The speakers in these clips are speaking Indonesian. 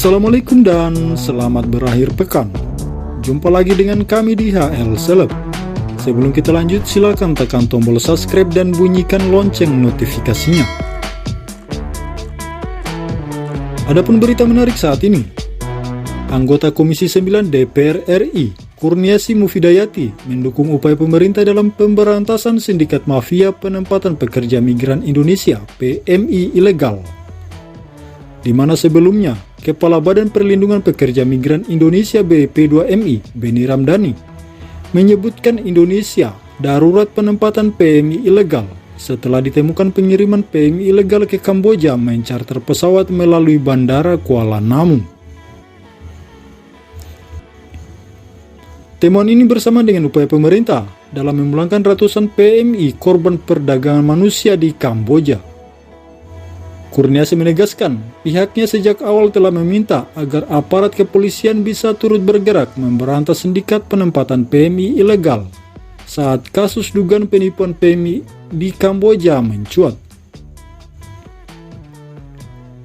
Assalamualaikum dan selamat berakhir pekan. Jumpa lagi dengan kami di HL Seleb. Sebelum kita lanjut, silakan tekan tombol subscribe dan bunyikan lonceng notifikasinya. Adapun berita menarik saat ini, anggota Komisi 9 DPR RI, Kurniasi Mufidayati, mendukung upaya pemerintah dalam pemberantasan sindikat mafia penempatan pekerja migran Indonesia (PMI) ilegal. Di mana sebelumnya, Kepala Badan Perlindungan Pekerja Migran Indonesia BP2MI, Beni Ramdhani, menyebutkan Indonesia darurat penempatan PMI ilegal setelah ditemukan pengiriman PMI ilegal ke Kamboja mencarter pesawat melalui Bandara Kuala Namu. Temuan ini bersama dengan upaya pemerintah dalam memulangkan ratusan PMI korban perdagangan manusia di Kamboja. Kurniasi menegaskan, pihaknya sejak awal telah meminta agar aparat kepolisian bisa turut bergerak memberantas sindikat penempatan PMI ilegal saat kasus dugaan penipuan PMI di Kamboja mencuat.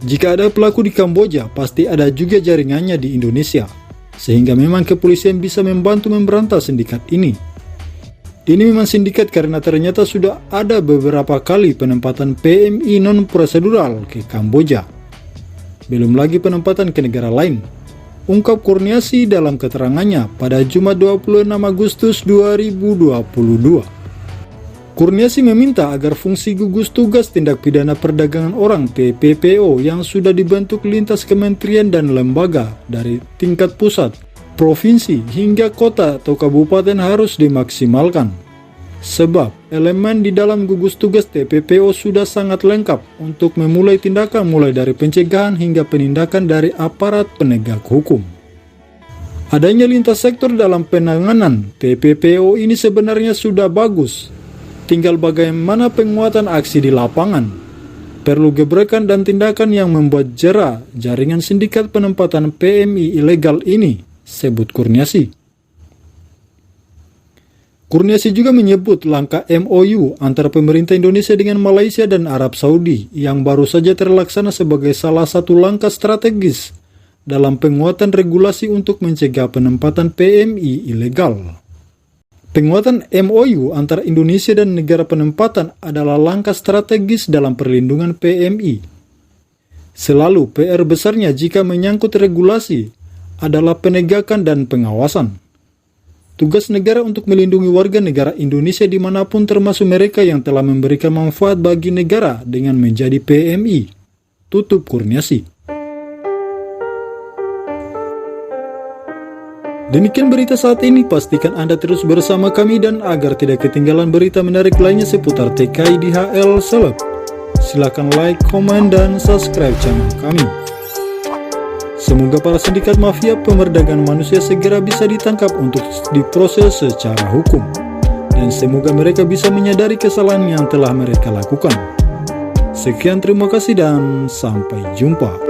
Jika ada pelaku di Kamboja, pasti ada juga jaringannya di Indonesia, sehingga memang kepolisian bisa membantu memberantas sindikat ini. Ini memang sindikat karena ternyata sudah ada beberapa kali penempatan PMI non-prosedural ke Kamboja. Belum lagi penempatan ke negara lain, ungkap Kurniasi dalam keterangannya pada Jumat 26 Agustus 2022. Kurniasi meminta agar fungsi gugus tugas tindak pidana perdagangan orang TPPO yang sudah dibentuk lintas kementerian dan lembaga dari tingkat pusat, provinsi hingga kota atau kabupaten harus dimaksimalkan. Sebab elemen di dalam gugus tugas TPPO sudah sangat lengkap untuk memulai tindakan mulai dari pencegahan hingga penindakan dari aparat penegak hukum. Adanya lintas sektor dalam penanganan TPPO ini sebenarnya sudah bagus. Tinggal bagaimana penguatan aksi di lapangan. Perlu gebrakan dan tindakan yang membuat jera jaringan sindikat penempatan PMI ilegal ini, sebut Kurniasi. Kurniasi juga menyebut langkah MOU antara pemerintah Indonesia dengan Malaysia dan Arab Saudi yang baru saja terlaksana sebagai salah satu langkah strategis dalam penguatan regulasi untuk mencegah penempatan PMI ilegal. Penguatan MOU antara Indonesia dan negara penempatan adalah langkah strategis dalam perlindungan PMI. Selalu PR besarnya jika menyangkut regulasi adalah penegakan dan pengawasan. Tugas negara untuk melindungi warga negara Indonesia dimanapun termasuk mereka yang telah memberikan manfaat bagi negara dengan menjadi PMI, tutup Kurniasi. Demikian berita saat ini, pastikan Anda terus bersama kami dan agar tidak ketinggalan berita menarik lainnya seputar TKI di HL Seleb. Silakan like, komen, dan subscribe channel kami. Semoga para sindikat mafia pemerdagangan manusia segera bisa ditangkap untuk diproses secara hukum. Dan semoga mereka bisa menyadari kesalahan yang telah mereka lakukan. Sekian, terima kasih dan sampai jumpa.